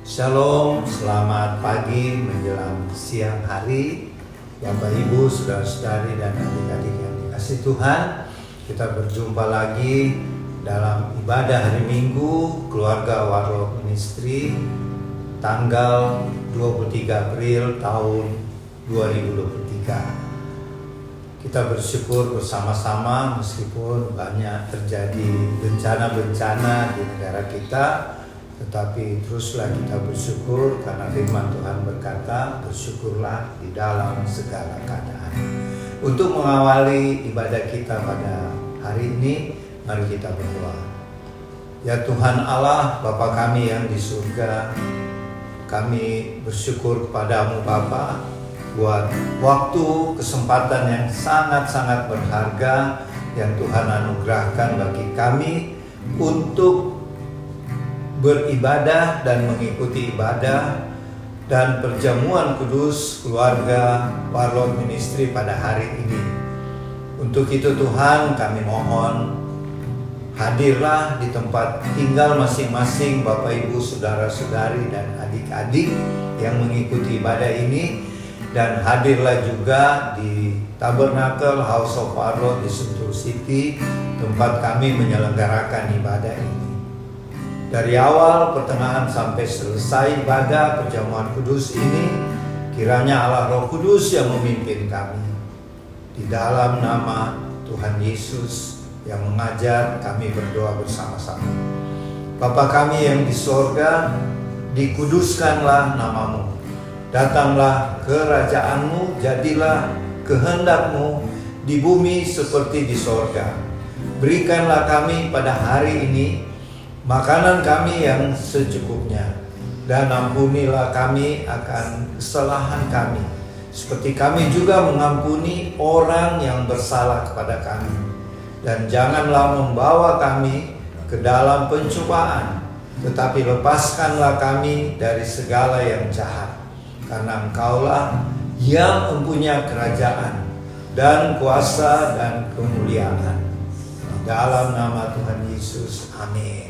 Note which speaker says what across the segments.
Speaker 1: Shalom, selamat pagi menjelang siang hari Bapak Ibu, saudara-saudari dan adik-adik yang dikasihi Tuhan. Kita berjumpa lagi dalam ibadah hari Minggu Keluarga Warlock Ministry tanggal 23 April tahun 2023. Kita bersyukur bersama-sama meskipun banyak terjadi bencana-bencana di negara kita, tetapi teruslah kita bersyukur karena firman Tuhan berkata, bersyukurlah di dalam segala keadaan. Untuk mengawali ibadah kita pada hari ini, mari kita berdoa. Ya Tuhan Allah, Bapa kami yang di surga, kami bersyukur kepadamu Bapa buat waktu, kesempatan yang sangat-sangat berharga yang Tuhan anugerahkan bagi kami untuk beribadah dan mengikuti ibadah dan perjamuan kudus keluarga Warlock Ministry pada hari ini. Untuk itu Tuhan, kami mohon hadirlah di tempat tinggal masing-masing Bapak Ibu, saudara-saudari dan adik-adik yang mengikuti ibadah ini, dan hadirlah juga di Tabernacle House of Warlock di Sentul City, tempat kami menyelenggarakan ibadah ini. Dari awal, pertengahan sampai selesai ibadah perjamuan kudus ini, kiranya Allah Roh Kudus yang memimpin kami. Di dalam nama Tuhan Yesus yang mengajar, kami berdoa bersama-sama. Bapa kami yang di sorga, dikuduskanlah namamu. Datanglah kerajaanmu, jadilah kehendakmu di bumi seperti di sorga. Berikanlah kami pada hari ini makanan kami yang secukupnya, dan ampunilah kami akan kesalahan kami, seperti kami juga mengampuni orang yang bersalah kepada kami. Dan janganlah membawa kami ke dalam pencobaan, tetapi lepaskanlah kami dari segala yang jahat. Karena Engkaulah yang mempunyai kerajaan dan kuasa dan kemuliaan. Dalam nama Tuhan Yesus, amin.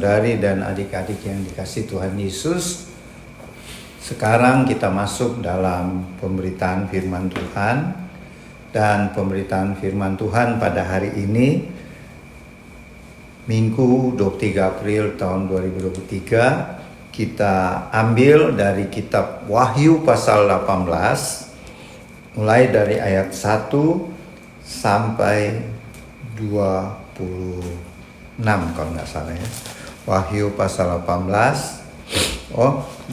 Speaker 1: saudara-saudari dan adik-adik yang dikasihi Tuhan Yesus, sekarang kita masuk dalam pemberitaan firman Tuhan. Dan pemberitaan firman Tuhan pada hari ini, Minggu 23 April tahun 2023, kita ambil dari kitab Wahyu pasal 18, mulai dari ayat 1 sampai 26 kalau nggak salah ya. Wahyu pasal 18,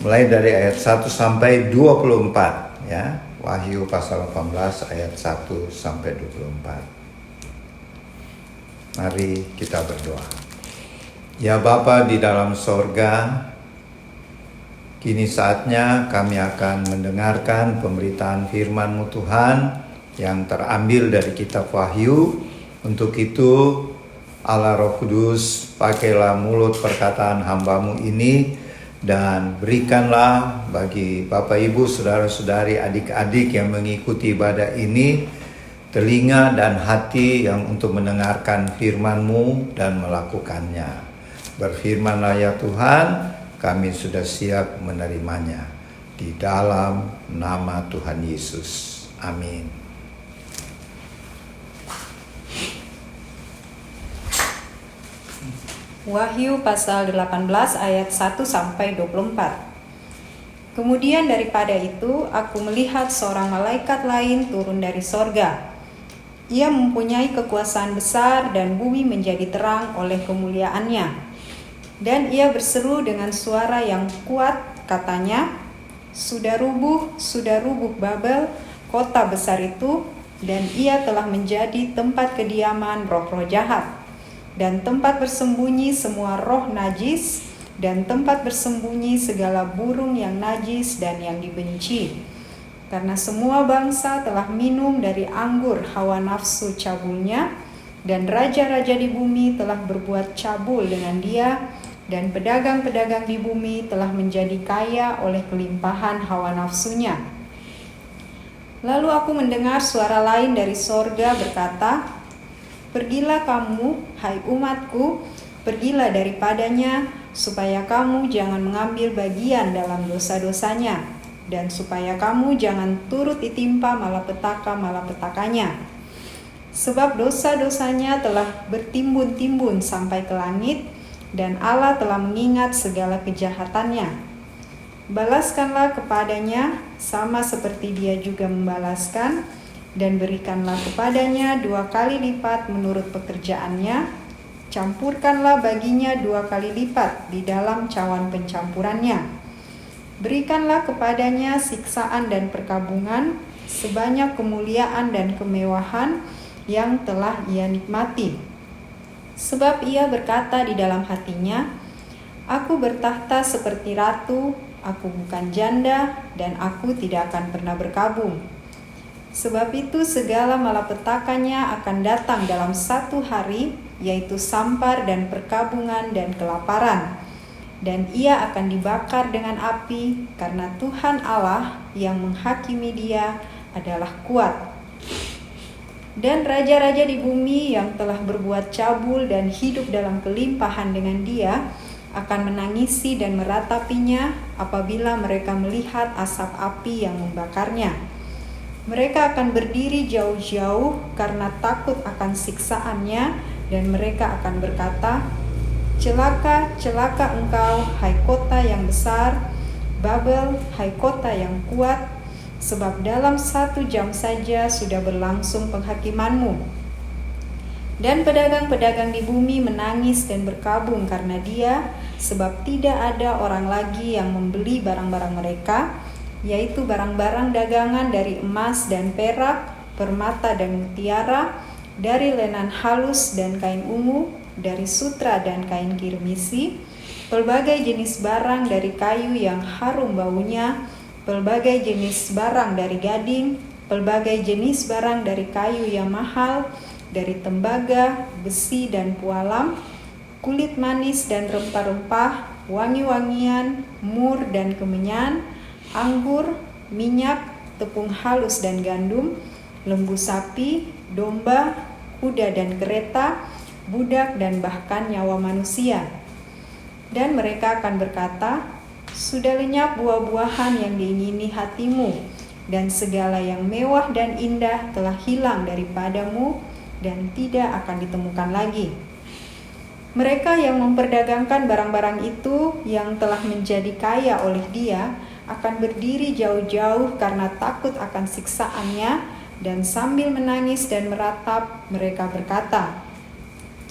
Speaker 1: mulai dari ayat 1 sampai 24 ya. Wahyu pasal 18 ayat 1 sampai 24. Mari kita berdoa. Ya Bapa di dalam sorga, kini saatnya kami akan mendengarkan pemberitaan firman-Mu Tuhan yang terambil dari kitab Wahyu. Untuk itu, Allah Roh Kudus, pakailah mulut perkataan hamba-Mu ini dan berikanlah bagi Bapak Ibu, saudara-saudari, adik-adik yang mengikuti ibadah ini telinga dan hati yang untuk mendengarkan firman-Mu dan melakukannya. Berfirmanlah ya Tuhan, kami sudah siap menerimanya. Di dalam nama Tuhan Yesus. Amin.
Speaker 2: Wahyu pasal 18 ayat 1 sampai 24. Kemudian daripada itu aku melihat seorang malaikat lain turun dari sorga. Ia mempunyai kekuasaan besar dan bumi menjadi terang oleh kemuliaannya. Dan ia berseru dengan suara yang kuat, katanya, sudah rubuh Babel, kota besar itu, dan ia telah menjadi tempat kediaman roh-roh jahat. Dan tempat bersembunyi semua roh najis, dan tempat bersembunyi segala burung yang najis dan yang dibenci. Karena semua bangsa telah minum dari anggur hawa nafsu cabulnya, dan raja-raja di bumi telah berbuat cabul dengan dia, dan pedagang-pedagang di bumi telah menjadi kaya oleh kelimpahan hawa nafsunya. Lalu aku mendengar suara lain dari sorga berkata, pergilah kamu, hai umatku, pergilah daripadanya, supaya kamu jangan mengambil bagian dalam dosa-dosanya, dan supaya kamu jangan turut ditimpa malapetaka-malapetakanya. Sebab dosa-dosanya telah bertimbun-timbun sampai ke langit, dan Allah telah mengingat segala kejahatannya. Balaskanlah kepadanya, sama seperti dia juga membalaskan, dan berikanlah kepadanya 2 kali lipat menurut pekerjaannya, campurkanlah baginya 2 kali lipat di dalam cawan pencampurannya. Berikanlah kepadanya siksaan dan perkabungan, sebanyak kemuliaan dan kemewahan yang telah ia nikmati. Sebab ia berkata di dalam hatinya, aku bertahta seperti ratu, aku bukan janda, dan aku tidak akan pernah berkabung. Sebab itu segala malapetakanya akan datang dalam 1 hari, yaitu sampar dan perkabungan dan kelaparan. Dan ia akan dibakar dengan api, karena Tuhan Allah yang menghakimi dia adalah kuat. Dan raja-raja di bumi yang telah berbuat cabul dan hidup dalam kelimpahan dengan dia, akan menangisi dan meratapinya apabila mereka melihat asap api yang membakarnya. Mereka akan berdiri jauh-jauh karena takut akan siksaannya, dan mereka akan berkata, celaka, celaka engkau, hai kota yang besar, Babel, hai kota yang kuat, sebab dalam 1 jam saja sudah berlangsung penghakimanmu. Dan pedagang-pedagang di bumi menangis dan berkabung karena dia, sebab tidak ada orang lagi yang membeli barang-barang mereka, yaitu barang-barang dagangan dari emas dan perak, permata dan mutiara, dari lenan halus dan kain ungu, dari sutra dan kain kirmisi, pelbagai jenis barang dari kayu yang harum baunya, pelbagai jenis barang dari gading, pelbagai jenis barang dari kayu yang mahal, dari tembaga, besi dan pualam, kulit manis dan rempah-rempah, wangi-wangian, mur dan kemenyan, anggur, minyak, tepung halus dan gandum, lembu sapi, domba, kuda dan kereta, budak dan bahkan nyawa manusia. Dan mereka akan berkata, sudah lenyap buah-buahan yang diingini hatimu, dan segala yang mewah dan indah telah hilang daripadamu dan tidak akan ditemukan lagi. Mereka yang memperdagangkan barang-barang itu yang telah menjadi kaya oleh dia akan berdiri jauh-jauh karena takut akan siksaannya, dan sambil menangis dan meratap mereka berkata,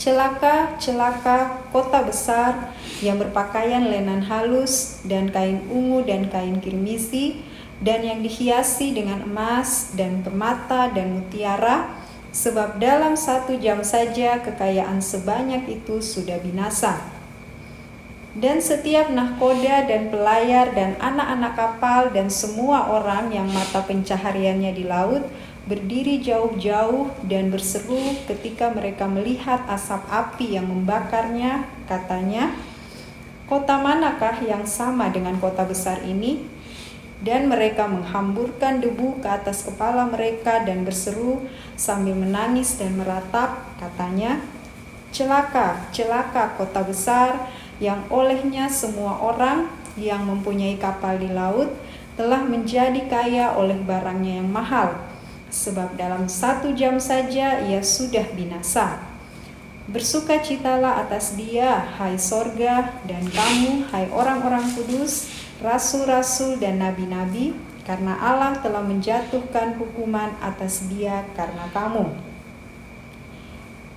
Speaker 2: celaka, celaka, kota besar yang berpakaian lenan halus dan kain ungu dan kain kirmisi dan yang dihiasi dengan emas dan permata dan mutiara, sebab dalam 1 jam saja kekayaan sebanyak itu sudah binasa. Dan setiap nahkoda dan pelayar dan anak-anak kapal dan semua orang yang mata pencahariannya di laut berdiri jauh-jauh dan berseru ketika mereka melihat asap api yang membakarnya, katanya, kota manakah yang sama dengan kota besar ini? Dan mereka menghamburkan debu ke atas kepala mereka dan berseru sambil menangis dan meratap, katanya, celaka, celaka kota besar yang olehnya semua orang yang mempunyai kapal di laut telah menjadi kaya oleh barangnya yang mahal. Sebab dalam 1 jam saja ia sudah binasa. Bersukacitalah atas dia, hai sorga, dan kamu, hai orang-orang kudus, rasul-rasul dan nabi-nabi, karena Allah telah menjatuhkan hukuman atas dia karena kamu.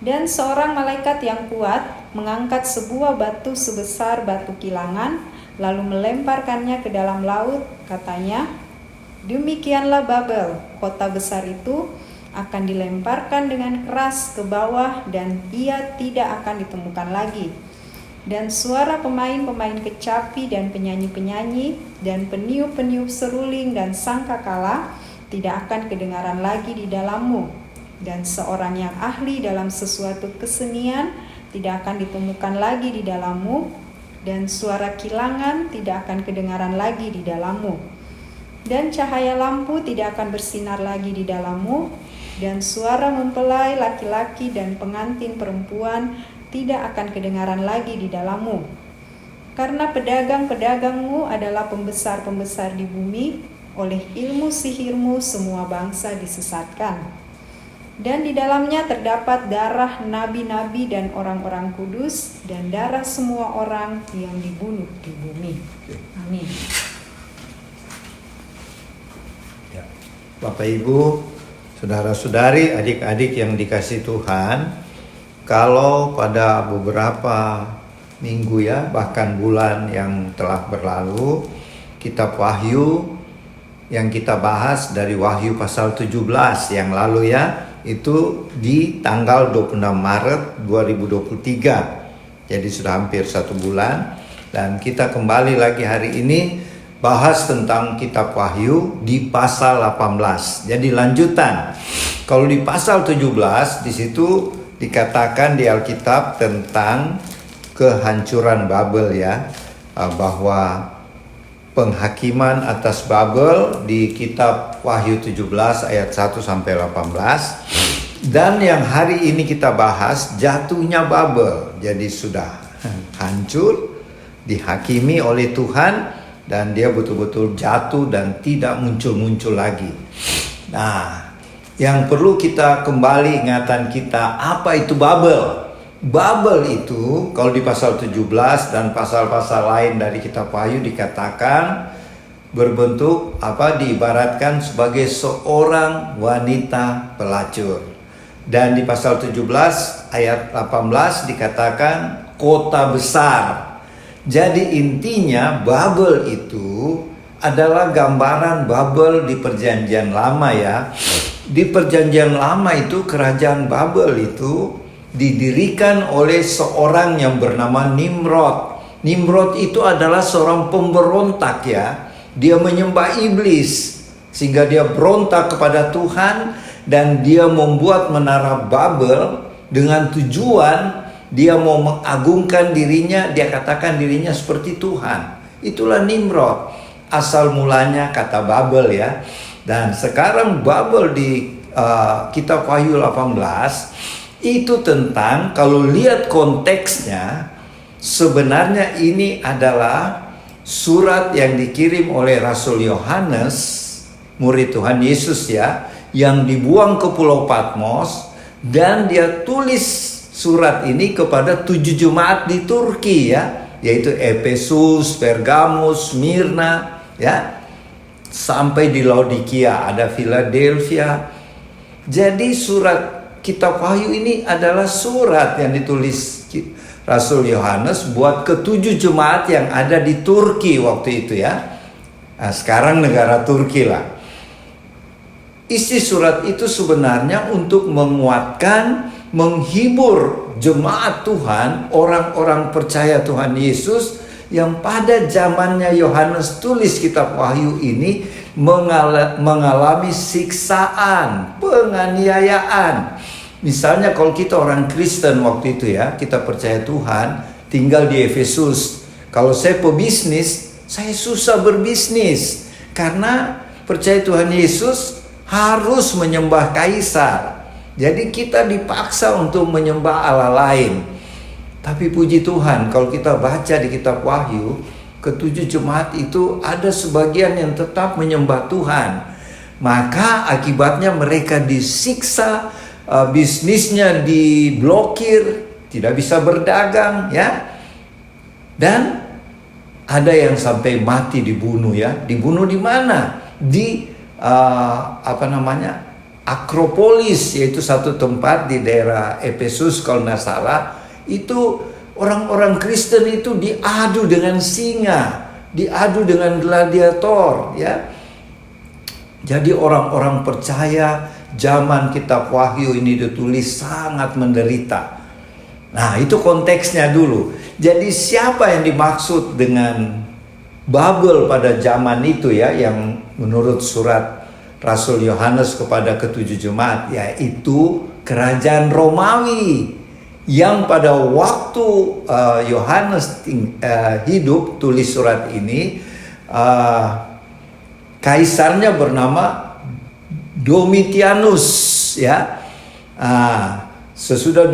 Speaker 2: Dan seorang malaikat yang kuat mengangkat sebuah batu sebesar batu kilangan, lalu melemparkannya ke dalam laut, katanya, demikianlah Babel, kota besar itu akan dilemparkan dengan keras ke bawah dan ia tidak akan ditemukan lagi. Dan suara pemain-pemain kecapi dan penyanyi-penyanyi dan peniup-peniup seruling dan sangkakala tidak akan kedengaran lagi di dalammu. Dan seorang yang ahli dalam sesuatu kesenian tidak akan ditemukan lagi di dalammu, dan suara kilangan tidak akan kedengaran lagi di dalammu. Dan cahaya lampu tidak akan bersinar lagi di dalammu, dan suara mempelai laki-laki dan pengantin perempuan tidak akan kedengaran lagi di dalammu. Karena pedagang-pedagangmu adalah pembesar-pembesar di bumi, oleh ilmu sihirmu semua bangsa disesatkan. Dan di dalamnya terdapat darah nabi-nabi dan orang-orang kudus, dan darah semua orang yang dibunuh di bumi. Amin.
Speaker 1: Bapak Ibu, saudara-saudari, adik-adik yang dikasihi Tuhan, kalau pada beberapa minggu ya, bahkan bulan yang telah berlalu, kitab Wahyu yang kita bahas dari Wahyu pasal 17 yang lalu ya, itu di tanggal 26 Maret 2023. Jadi sudah hampir 1 bulan, dan kita kembali lagi hari ini bahas tentang kitab Wahyu di pasal 18. Jadi lanjutan. Kalau di pasal 17 di situ dikatakan di Alkitab tentang kehancuran Babel ya, bahwa penghakiman atas Babel di kitab Wahyu 17 ayat 1 sampai 18. Dan yang hari ini kita bahas jatuhnya Babel. Jadi sudah hancur, dihakimi oleh Tuhan, dan dia betul-betul jatuh dan tidak muncul-muncul lagi. Nah, yang perlu kita kembali ingatan kita, apa itu Babel? Babel itu kalau di pasal 17 dan pasal-pasal lain dari kitab Wahyu dikatakan berbentuk diibaratkan sebagai seorang wanita pelacur. Dan di pasal 17 ayat 18 dikatakan kota besar. Jadi intinya Babel itu adalah gambaran Babel di perjanjian lama ya. Di perjanjian lama itu kerajaan Babel itu didirikan oleh seorang yang bernama Nimrod. Nimrod itu adalah seorang pemberontak ya. Dia menyembah iblis sehingga dia berontak kepada Tuhan, dan dia membuat menara Babel dengan tujuan dia mau mengagungkan dirinya, dia katakan dirinya seperti Tuhan. Itulah Nimrod. Asal mulanya kata Babel ya. Dan sekarang Babel di kitab Wahyu 18 itu tentang, kalau lihat konteksnya, sebenarnya ini adalah surat yang dikirim oleh Rasul Yohanes, murid Tuhan Yesus ya, yang dibuang ke Pulau Patmos, dan dia tulis surat ini kepada 7 jemaat di Turki ya, yaitu Efesus, Pergamus, Smyrna ya, sampai di Laodikia, ada Philadelphia. Jadi surat kitab Wahyu ini adalah surat yang ditulis Rasul Yohanes buat ke-7 jemaat yang ada di Turki waktu itu ya. Nah, sekarang negara Turki lah. Isi surat itu sebenarnya untuk menguatkan, menghibur jemaat Tuhan, orang-orang percaya Tuhan Yesus yang pada zamannya Yohanes tulis kitab Wahyu ini mengalami siksaan, penganiayaan. Misalnya kalau kita orang Kristen waktu itu ya, kita percaya Tuhan, tinggal di Efesus. Kalau saya pebisnis, saya susah berbisnis karena percaya Tuhan Yesus harus menyembah kaisar. Jadi kita dipaksa untuk menyembah Allah lain. Tapi puji Tuhan, kalau kita baca di kitab Wahyu, ke-7 jemaat itu ada sebagian yang tetap menyembah Tuhan. Maka akibatnya mereka disiksa, bisnisnya diblokir, tidak bisa berdagang ya. Dan ada yang sampai mati dibunuh ya. Dibunuh di mana? Di Akropolis, yaitu satu tempat di daerah Efesus kalau tidak salah. Itu orang-orang Kristen itu diadu dengan singa, diadu dengan gladiator ya. Jadi orang-orang percaya zaman kitab Wahyu ini ditulis sangat menderita. Nah, itu konteksnya dulu. Jadi siapa yang dimaksud dengan Babel pada zaman itu ya, yang menurut surat Rasul Yohanes kepada ke-7 jemaat, yaitu kerajaan Romawi. Yang pada waktu Yohanes hidup tulis surat ini, kaisarnya bernama Domitianus ya. Sesudah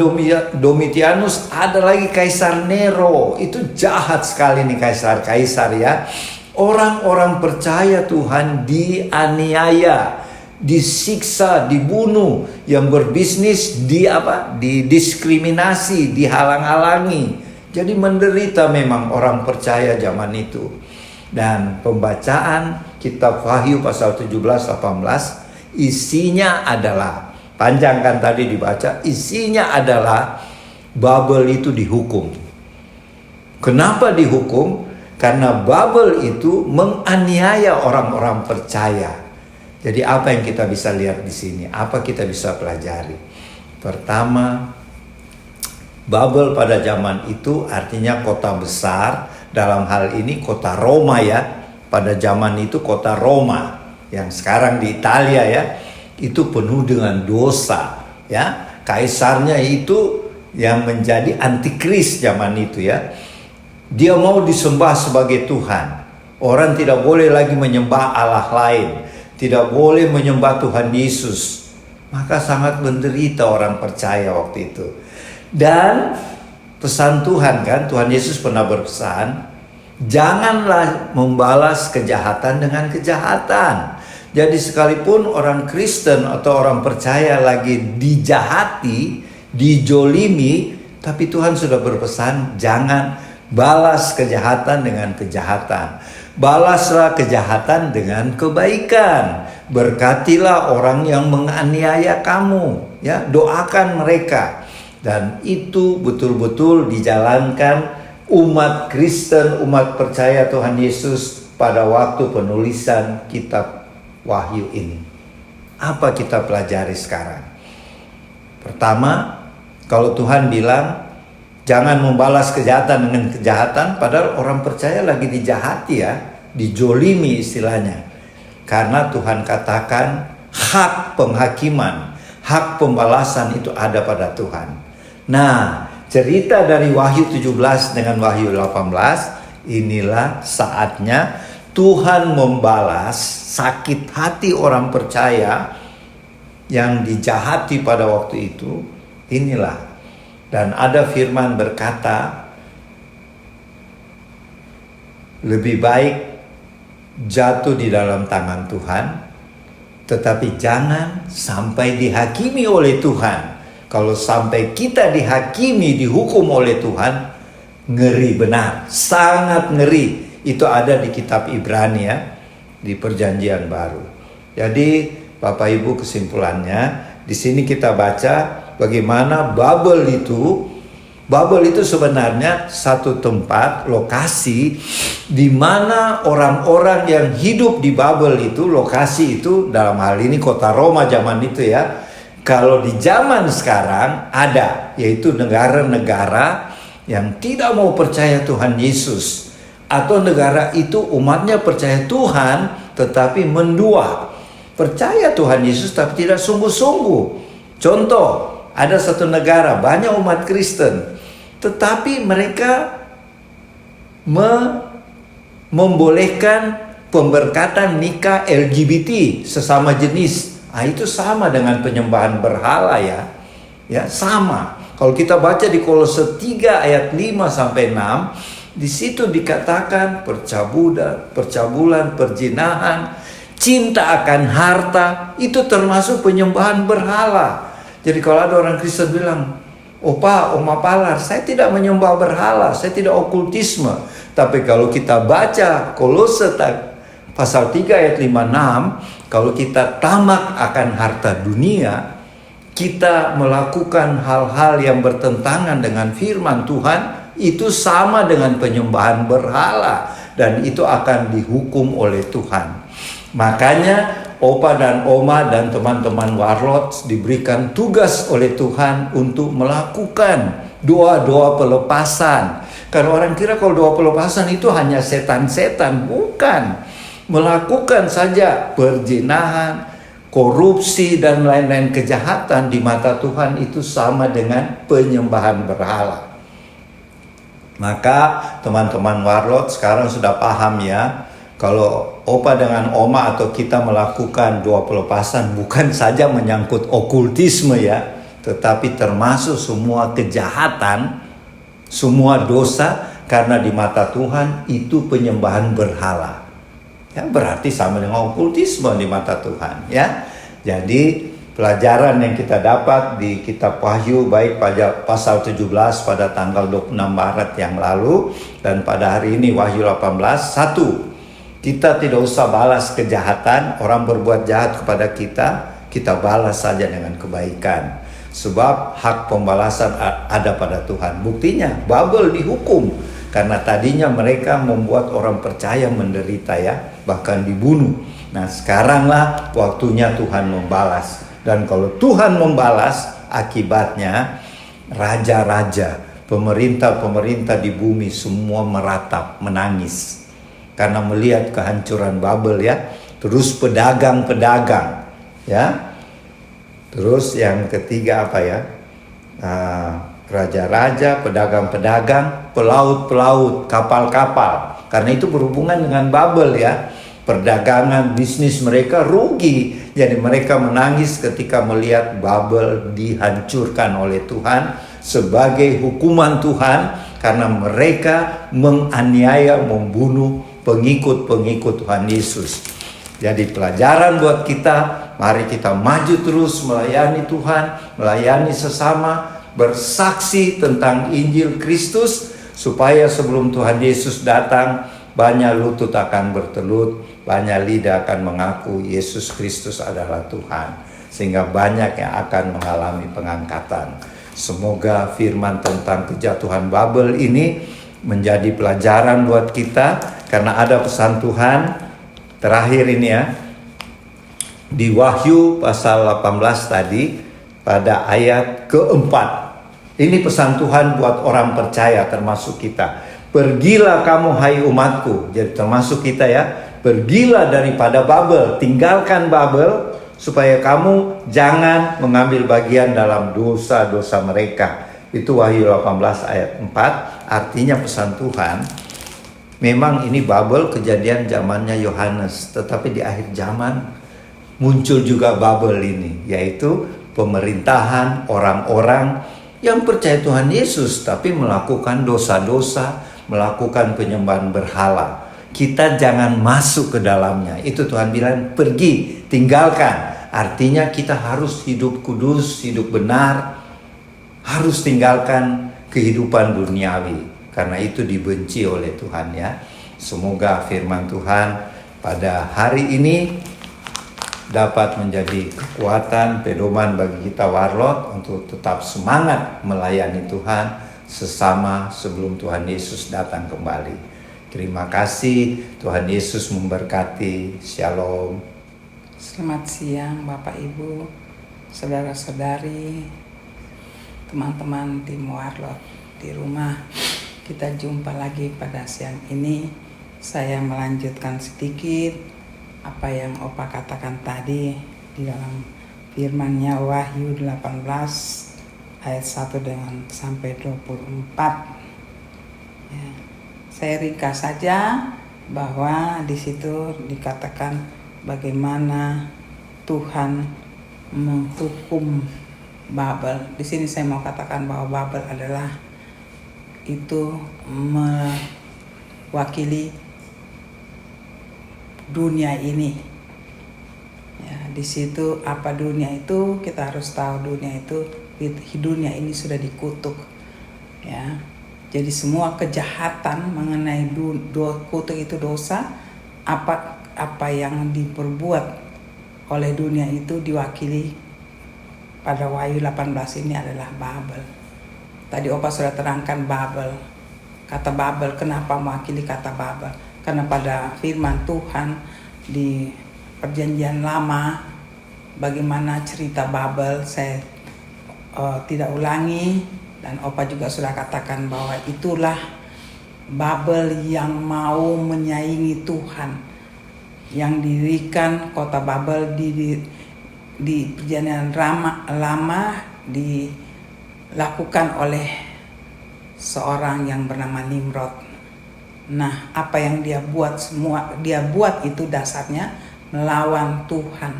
Speaker 1: Domitianus ada lagi Kaisar Nero. Itu jahat sekali nih kaisar-kaisar ya. Orang-orang percaya Tuhan dianiaya, disiksa, dibunuh, yang berbisnis didiskriminasi, dihalang-halangi. Jadi menderita memang orang percaya zaman itu. Dan pembacaan kitab Wahyu pasal 17-18 isinya adalah, panjang kan tadi dibaca, isinya adalah Babel itu dihukum. Kenapa dihukum? Karena Babel itu menganiaya orang-orang percaya. Jadi apa yang kita bisa lihat di sini? Apa kita bisa pelajari? Pertama, Babel pada zaman itu artinya kota besar. Dalam hal ini kota Roma ya. Pada zaman itu kota Roma yang sekarang di Italia ya, itu penuh dengan dosa ya. Kaisarnya itu yang menjadi antikris zaman itu ya. Dia mau disembah sebagai Tuhan. Orang tidak boleh lagi menyembah Allah lain, tidak boleh menyembah Tuhan Yesus. Maka sangat menderita orang percaya waktu itu. Dan pesan Tuhan kan, Tuhan Yesus pernah berpesan, janganlah membalas kejahatan dengan kejahatan. Jadi sekalipun orang Kristen atau orang percaya lagi dijahati, dijolimi, tapi Tuhan sudah berpesan, jangan balas kejahatan dengan kejahatan. Balaslah kejahatan dengan kebaikan. Berkatilah orang yang menganiaya kamu, ya, doakan mereka. Dan itu betul-betul dijalankan umat Kristen, umat percaya Tuhan Yesus pada waktu penulisan kitab Wahyu ini. Apa kita pelajari sekarang? Pertama, kalau Tuhan bilang jangan membalas kejahatan dengan kejahatan, padahal orang percaya lagi dijahati ya, dijolimi istilahnya. Karena Tuhan katakan hak penghakiman, hak pembalasan itu ada pada Tuhan. Nah, cerita dari Wahyu 17 dengan Wahyu 18, inilah saatnya Tuhan membalas sakit hati orang percaya yang dijahati pada waktu itu. Inilah. Dan ada firman berkata, lebih baik jatuh di dalam tangan Tuhan, tetapi jangan sampai dihakimi oleh Tuhan. Kalau sampai kita dihakimi, dihukum oleh Tuhan, ngeri benar, sangat ngeri. Itu ada di kitab Ibrani ya, di Perjanjian Baru. Jadi Bapak Ibu, kesimpulannya di sini kita baca bagaimana Babel itu sebenarnya satu tempat, lokasi di mana orang-orang yang hidup di Babel itu, lokasi itu dalam hal ini kota Roma zaman itu ya. Kalau di zaman sekarang ada, yaitu negara-negara yang tidak mau percaya Tuhan Yesus, atau negara itu umatnya percaya Tuhan tetapi mendua, percaya Tuhan Yesus tapi tidak sungguh-sungguh. Contoh, ada satu negara banyak umat Kristen, tetapi mereka membolehkan pemberkatan nikah LGBT sesama jenis. Itu sama dengan penyembahan berhala ya. Ya, sama. Kalau kita baca di Kolose 3 ayat 5 sampai 6, di situ dikatakan percabulan, perzinahan, cinta akan harta, itu termasuk penyembahan berhala. Jadi kalau ada orang Kristen bilang, Opa, Oma Palar, saya tidak menyembah berhala, saya tidak okultisme. Tapi kalau kita baca Kolose pasal 3 ayat 5-6, kalau kita tamak akan harta dunia, kita melakukan hal-hal yang bertentangan dengan firman Tuhan, itu sama dengan penyembahan berhala, dan itu akan dihukum oleh Tuhan. Makanya Opa dan Oma dan teman-teman Warlot diberikan tugas oleh Tuhan untuk melakukan doa-doa pelepasan. Karena orang kira kalau doa pelepasan itu hanya setan-setan, bukan. Melakukan saja perzinahan, korupsi dan lain-lain kejahatan di mata Tuhan itu sama dengan penyembahan berhala. Maka teman-teman Warlot sekarang sudah paham ya, kalau Opa dengan Oma atau kita melakukan doa pelepasan bukan saja menyangkut okultisme ya, tetapi termasuk semua kejahatan, semua dosa, karena di mata Tuhan itu penyembahan berhala. Ya, berarti sama dengan okultisme di mata Tuhan ya. Jadi pelajaran yang kita dapat di kitab Wahyu, baik pada pasal 17 pada tanggal 26 Maret yang lalu dan pada hari ini Wahyu 18, satu, kita tidak usah balas kejahatan. Orang berbuat jahat kepada kita balas saja dengan kebaikan. Sebab hak pembalasan ada pada Tuhan. Buktinya Babel dihukum karena tadinya mereka membuat orang percaya menderita ya, bahkan dibunuh. Nah sekaranglah waktunya Tuhan membalas. Dan kalau Tuhan membalas, akibatnya raja-raja, pemerintah-pemerintah di bumi semua meratap, menangis. Karena melihat kehancuran Babel ya. Terus pedagang-pedagang ya. Terus yang ketiga apa ya? Raja-raja, pedagang-pedagang, pelaut-pelaut, kapal-kapal. Karena itu berhubungan dengan Babel ya. Perdagangan, bisnis mereka rugi. Jadi mereka menangis ketika melihat Babel dihancurkan oleh Tuhan sebagai hukuman Tuhan karena mereka menganiaya, membunuh pengikut-pengikut Tuhan Yesus. Jadi pelajaran buat kita, mari kita maju terus melayani Tuhan, melayani sesama, bersaksi tentang Injil Kristus supaya sebelum Tuhan Yesus datang banyak lutut akan bertelut, banyak lidah akan mengaku Yesus Kristus adalah Tuhan, sehingga banyak yang akan mengalami pengangkatan. Semoga firman tentang kejatuhan Babel ini menjadi pelajaran buat kita, karena ada pesan Tuhan terakhir ini ya, di Wahyu pasal 18 tadi pada ayat keempat. Ini pesan Tuhan buat orang percaya termasuk kita. Pergilah kamu hai umatku, jadi termasuk kita ya. Pergilah daripada Babel, tinggalkan Babel supaya kamu jangan mengambil bagian dalam dosa-dosa mereka. Itu Wahyu 18 ayat 4, artinya pesan Tuhan. Memang ini Babel kejadian zamannya Yohanes, tetapi di akhir zaman muncul juga Babel ini, yaitu pemerintahan orang-orang yang percaya Tuhan Yesus tapi melakukan dosa-dosa, melakukan penyembahan berhala. kita jangan masuk ke dalamnya. Itu Tuhan bilang, pergi, tinggalkan. Artinya kita harus hidup kudus, hidup benar, harus tinggalkan kehidupan duniawi. Karena itu dibenci oleh Tuhan ya. Semoga firman Tuhan pada hari ini dapat menjadi kekuatan, pedoman bagi kita warlot untuk tetap semangat melayani Tuhan sesama sebelum Tuhan Yesus datang kembali. Terima kasih, Tuhan Yesus memberkati. Shalom.
Speaker 3: Selamat siang Bapak Ibu, saudara-saudari, teman-teman tim warlot di rumah. Kita jumpa lagi pada siang ini. Saya melanjutkan sedikit apa yang Opa katakan tadi di dalam firman-Nya Wahyu 18 ayat 1 dengan sampai 24. Ya, saya ringkas saja bahwa di situ dikatakan bagaimana Tuhan menghukum Babel. Di sini saya mau katakan bahwa Babel adalah itu mewakili dunia ini. Ya, di situ apa dunia itu, kita harus tahu dunia ini sudah dikutuk. Ya. Jadi semua kejahatan mengenai kutuk itu dosa, apa yang diperbuat oleh dunia itu diwakili pada Wahyu 18 ini adalah Babel. Tadi Opa sudah terangkan Babel. Kata Babel, kenapa mewakili kata Babel? Karena pada firman Tuhan di Perjanjian Lama, bagaimana cerita Babel, saya tidak ulangi, dan Opa juga sudah katakan bahwa itulah Babel yang mau menyaingi Tuhan, yang didirikan kota Babel di Perjanjian Lama dilakukan oleh seorang yang bernama Nimrod. Nah, apa yang dia buat itu dasarnya melawan Tuhan.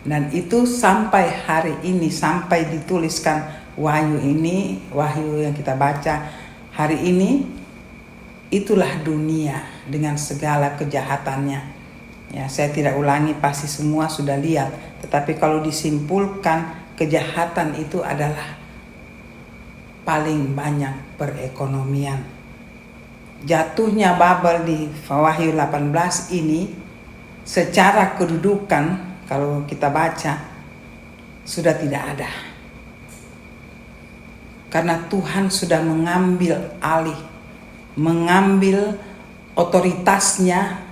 Speaker 3: Dan itu sampai hari ini, sampai dituliskan Wahyu yang kita baca hari ini, itulah dunia dengan segala kejahatannya. Ya, saya tidak ulangi, pasti semua sudah lihat. Tetapi kalau disimpulkan, kejahatan itu adalah paling banyak perekonomian. Jatuhnya Babel di Wahyu 18 ini secara kedudukan, kalau kita baca, sudah tidak ada. Karena Tuhan sudah mengambil alih, mengambil otoritasnya,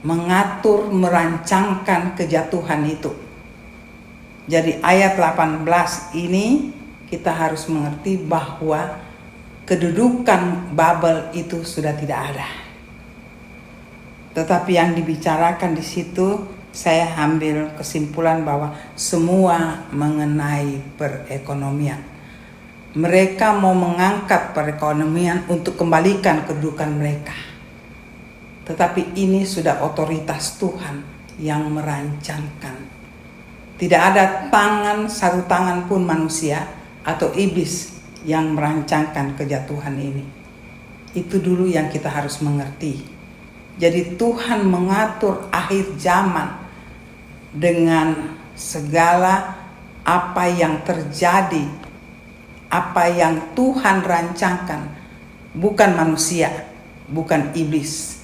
Speaker 3: mengatur, merancangkan kejatuhan itu. Jadi ayat 18 ini kita harus mengerti bahwa kedudukan Babel itu sudah tidak ada. Tetapi yang dibicarakan di situ, saya ambil kesimpulan bahwa semua mengenai perekonomian. Mereka mau mengangkat perekonomian untuk kembalikan kedudukan mereka. Tetapi ini sudah otoritas Tuhan yang merancangkan. Tidak ada satu tangan pun manusia atau iblis yang merancangkan kejatuhan ini. Itu dulu yang kita harus mengerti. Jadi Tuhan mengatur akhir zaman dengan segala apa yang terjadi, apa yang Tuhan rancangkan, bukan manusia, bukan iblis.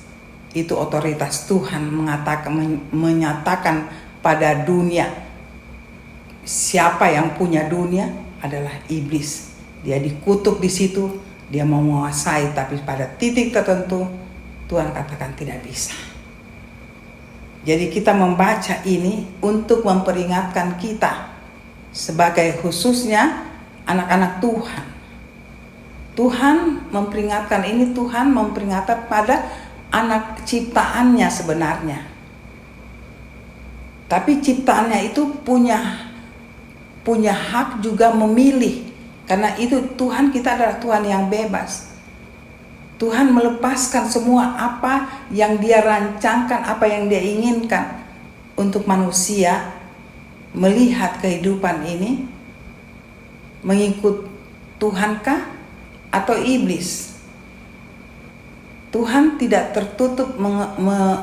Speaker 3: Itu otoritas Tuhan menyatakan pada dunia. Siapa yang punya dunia adalah iblis. Dia dikutuk di situ, dia mau menguasai, tapi pada titik tertentu Tuhan katakan tidak bisa. Jadi kita membaca ini untuk memperingatkan kita sebagai khususnya anak-anak Tuhan. Tuhan memperingatkan ini, Tuhan memperingatkan pada anak ciptaannya sebenarnya. Tapi ciptaannya itu punya hak juga memilih. Karena itu Tuhan kita adalah Tuhan yang bebas. Tuhan melepaskan semua apa yang dia rancangkan, apa yang dia inginkan untuk manusia melihat kehidupan ini, mengikut Tuhankah atau iblis. Tuhan tidak tertutup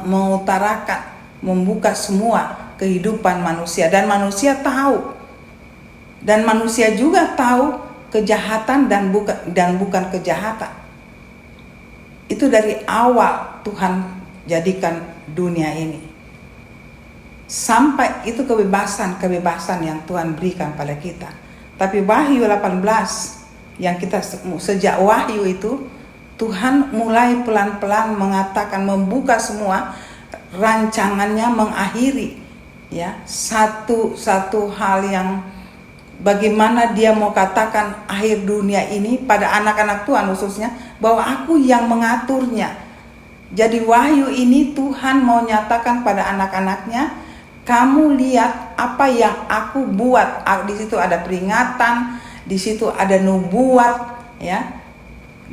Speaker 3: mengutarakan, membuka semua kehidupan manusia, dan manusia tahu, dan manusia juga tahu kejahatan dan bukan kejahatan. Itu dari awal Tuhan jadikan dunia ini, sampai itu kebebasan yang Tuhan berikan pada kita. Tapi Wahyu 18 yang kita sejak Wahyu itu Tuhan mulai pelan-pelan mengatakan, membuka semua rancangannya, mengakhiri ya satu hal yang bagaimana dia mau katakan akhir dunia ini pada anak-anak Tuhan khususnya, bahwa aku yang mengaturnya. Jadi Wahyu ini Tuhan mau nyatakan pada anak-anaknya, kamu lihat apa yang aku buat. Di situ ada peringatan, di situ ada nubuat ya,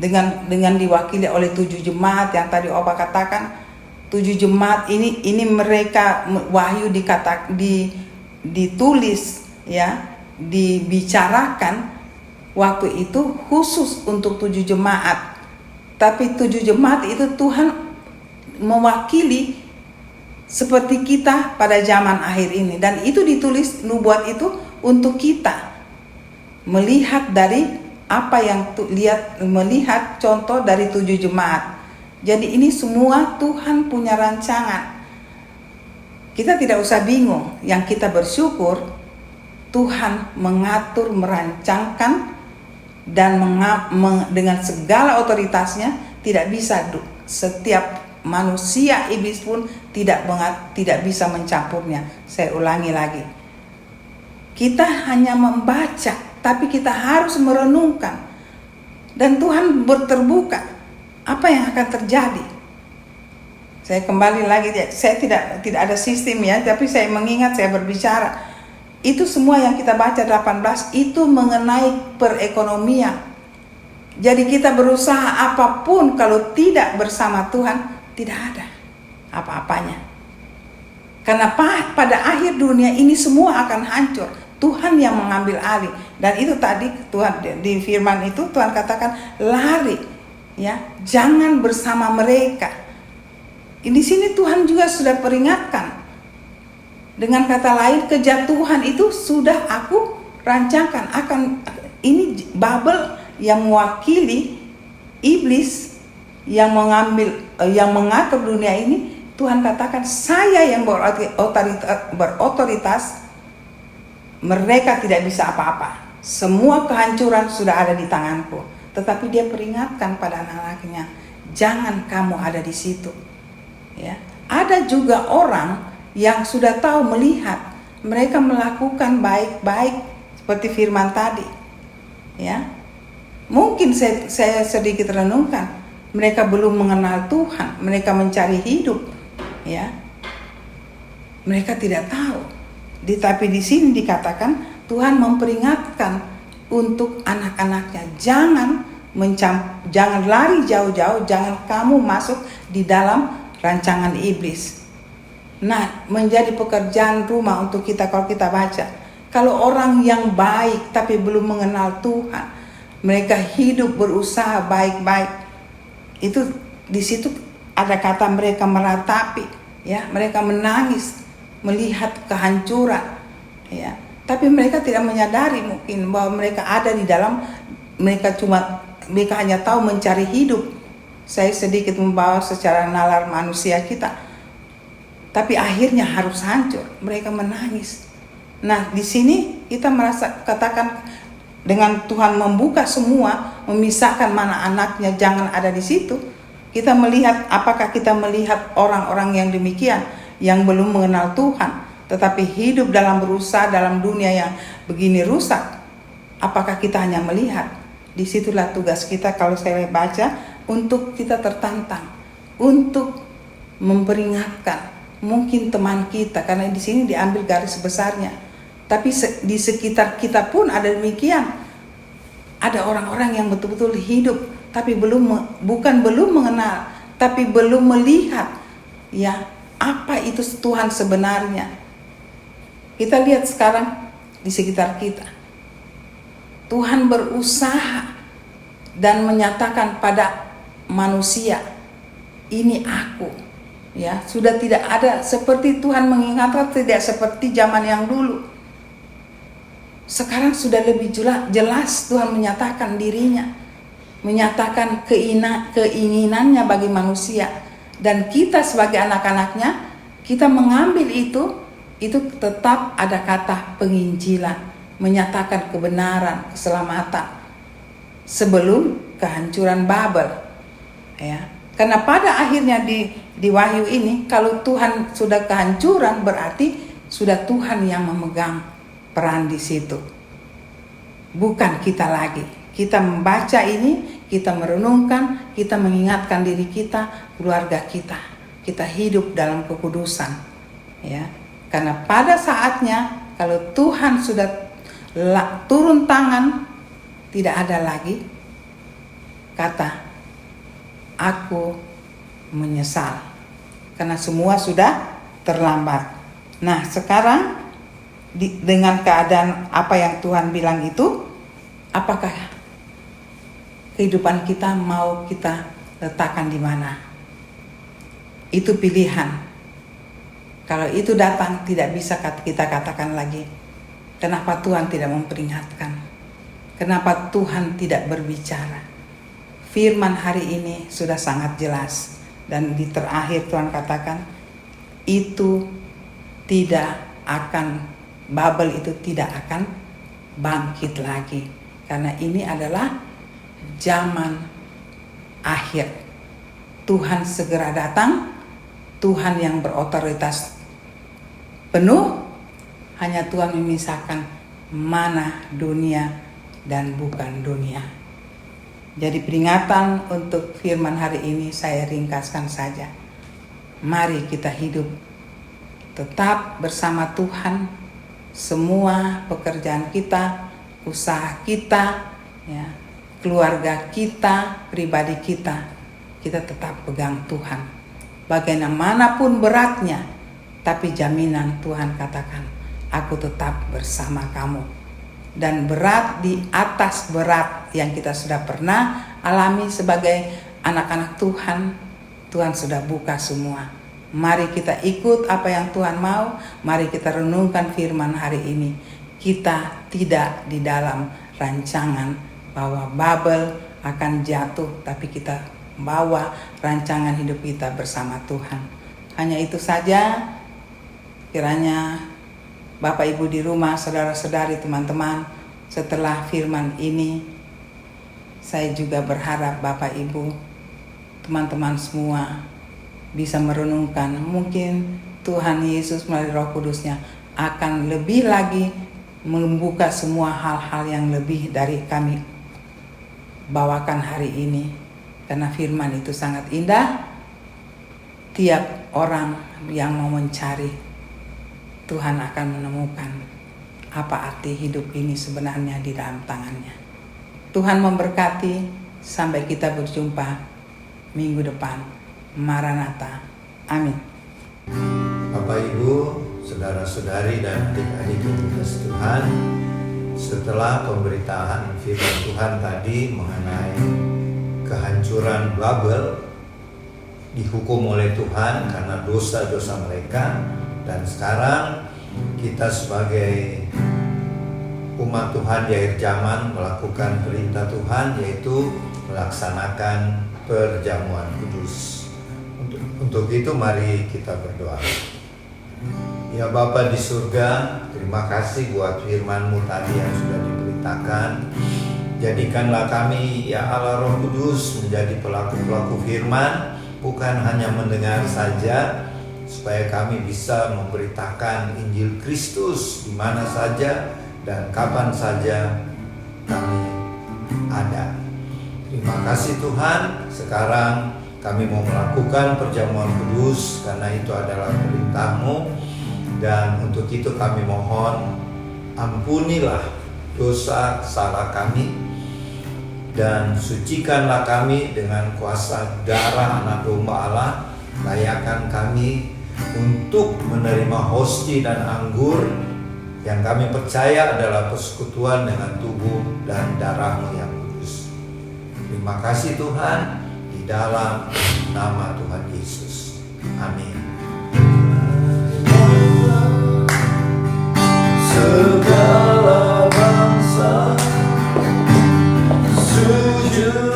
Speaker 3: dengan diwakili oleh 7 jemaat yang tadi Opa katakan. 7 jemaat ini mereka Wahyu ditulis ya, dibicarakan waktu itu khusus untuk 7 jemaat. Tapi 7 jemaat itu Tuhan mewakili seperti kita pada zaman akhir ini, dan itu ditulis nubuat itu untuk kita melihat dari apa yang melihat contoh dari 7 jemaat. Jadi ini semua Tuhan punya rancangan. Kita tidak usah bingung, yang kita bersyukur Tuhan mengatur, merancangkan, dan dengan segala otoritasnya. Tidak bisa setiap manusia, iblis pun tidak bisa mencampurnya. Saya ulangi lagi, kita hanya membaca, tapi kita harus merenungkan, dan Tuhan terbuka apa yang akan terjadi. Saya kembali lagi, saya tidak ada sistem ya, tapi saya mengingat, saya berbicara. Itu semua yang kita baca 18 itu mengenai perekonomian. Jadi kita berusaha apapun, kalau tidak bersama Tuhan tidak ada apa-apanya. Karena pada akhir dunia ini semua akan hancur. Tuhan yang mengambil alih. Dan itu tadi Tuhan di firman itu Tuhan katakan lari ya, jangan bersama mereka. Di sini Tuhan juga sudah peringatkan. Dengan kata lain, kejatuhan itu sudah aku rancangkan. Ini Babel yang mewakili iblis yang mengatur dunia ini. Tuhan katakan, saya yang berotoritas, mereka tidak bisa apa-apa. Semua kehancuran sudah ada di tanganku. Tetapi dia peringatkan pada anak-anaknya, jangan kamu ada di situ. Ya, ada juga orang yang sudah tahu, melihat mereka melakukan baik-baik seperti firman tadi. Ya, mungkin saya sedikit renungkan, mereka belum mengenal Tuhan, mereka mencari hidup. Ya, mereka tidak tahu. Tapi di sini dikatakan Tuhan memperingatkan untuk anak-anaknya, jangan lari jauh-jauh, jangan kamu masuk di dalam rancangan iblis. Nah, menjadi pekerjaan rumah untuk kita kalau kita baca. Kalau orang yang baik tapi belum mengenal Tuhan, mereka hidup berusaha baik-baik. Itu di situ ada kata mereka meratapi, ya, mereka menangis melihat kehancuran, ya. Tapi mereka tidak menyadari mungkin bahwa mereka ada di dalam, mereka hanya tahu mencari hidup. Saya sedikit membawa secara nalar manusia kita. Tapi akhirnya harus hancur. Mereka menangis. Nah, di sini kita merasa katakan dengan Tuhan membuka semua, memisahkan mana anaknya jangan ada di situ. Kita melihat, apakah kita melihat orang-orang yang demikian yang belum mengenal Tuhan, tetapi hidup dalam berusaha dalam dunia yang begini rusak? Apakah kita hanya melihat? Disitulah tugas kita kalau saya baca, untuk kita tertantang, untuk memperingatkan mungkin teman kita, karena di sini diambil garis besarnya. Tapi di sekitar kita pun ada demikian. Ada orang-orang yang betul-betul hidup, tapi bukan belum mengenal, tapi belum melihat ya apa itu Tuhan sebenarnya. Kita lihat sekarang di sekitar kita. Tuhan berusaha dan menyatakan pada manusia ini aku. Ya, sudah tidak ada seperti Tuhan mengingatkan, tidak seperti zaman yang dulu. Sekarang sudah lebih jelas Tuhan menyatakan dirinya, menyatakan keinginannya bagi manusia, dan kita sebagai anak-anaknya, kita mengambil itu tetap ada kata penginjilan, menyatakan kebenaran, keselamatan sebelum kehancuran Babel. Ya, karena pada akhirnya di Wahyu ini, kalau Tuhan sudah kehancuran, berarti sudah Tuhan yang memegang peran di situ, bukan kita lagi. Kita membaca ini, kita merenungkan, kita mengingatkan diri kita, keluarga kita hidup dalam kekudusan. Ya, karena pada saatnya kalau Tuhan sudah turun tangan, tidak ada lagi kata aku menyesal, karena semua sudah terlambat. Nah, sekarang dengan keadaan apa yang Tuhan bilang itu, apakah kehidupan kita mau kita letakkan di mana? Itu pilihan. Kalau itu datang, tidak bisa kita katakan lagi, kenapa Tuhan tidak memperingatkan? Kenapa Tuhan tidak berbicara? Firman hari ini sudah sangat jelas. Dan di terakhir Tuhan katakan, itu tidak akan, Babel itu tidak akan bangkit lagi. Karena ini adalah zaman akhir. Tuhan segera datang, Tuhan yang berotoritas penuh, hanya Tuhan memisahkan mana dunia dan bukan dunia. Jadi peringatan untuk firman hari ini saya ringkaskan saja. Mari kita hidup tetap bersama Tuhan. Semua pekerjaan kita, usaha kita, ya, keluarga kita, pribadi kita tetap pegang Tuhan. Bagaimanapun beratnya, tapi jaminan Tuhan katakan, aku tetap bersama kamu. Dan berat di atas berat yang kita sudah pernah alami sebagai anak-anak Tuhan, Tuhan sudah buka semua. Mari kita ikut apa yang Tuhan mau. Mari kita renungkan firman hari ini. Kita tidak di dalam rancangan bahwa Babel akan jatuh, tapi kita bawa rancangan hidup kita bersama Tuhan. Hanya itu saja. Kiranya Bapak Ibu di rumah, saudara-saudari, teman-teman, setelah firman ini, saya juga berharap Bapak Ibu, teman-teman semua bisa merenungkan. Mungkin Tuhan Yesus melalui Roh Kudusnya akan lebih lagi membuka semua hal-hal yang lebih dari kami bawakan hari ini. Karena firman itu sangat indah. Tiap orang yang mau mencari, Tuhan akan menemukan apa arti hidup ini sebenarnya di dalam tangannya. Tuhan memberkati, sampai kita berjumpa minggu depan. Maranatha. Amin.
Speaker 1: Bapak Ibu, saudara-saudari dan adik-adik yang dikasihi Tuhan, setelah pemberitaan firman Tuhan tadi mengenai kehancuran Babel, dihukum oleh Tuhan karena dosa-dosa mereka, dan sekarang kita sebagai umat Tuhan di akhir zaman melakukan perintah Tuhan, yaitu melaksanakan perjamuan kudus. Untuk itu mari kita berdoa. Ya Bapa di surga, terima kasih buat firman-Mu tadi yang sudah diberitakan. Jadikanlah kami ya Allah Roh Kudus menjadi pelaku-pelaku firman, bukan hanya mendengar saja, supaya kami bisa memberitakan Injil Kristus di mana saja dan kapan saja kami ada. Terima kasih Tuhan. Sekarang kami mau melakukan perjamuan kudus karena itu adalah perintah-Mu, dan untuk itu kami mohon ampunilah dosa salah kami dan sucikanlah kami dengan kuasa darah Anak Domba Allah. Layakkan kami untuk menerima hosti dan anggur yang kami percaya adalah persekutuan dengan tubuh dan darah-Mu yang kudus. Terima kasih Tuhan. di dalam nama Tuhan Yesus. Amin. Segala bangsa sujud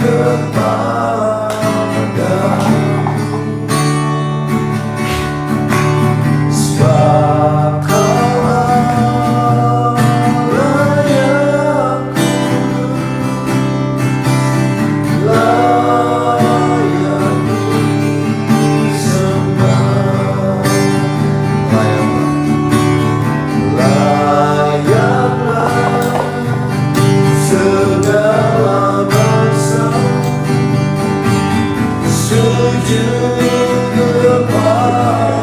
Speaker 1: kepadamu, sebab Kau Allah yang kudus, layak disembah. Layaklah segala bangsa sujud kepadamu,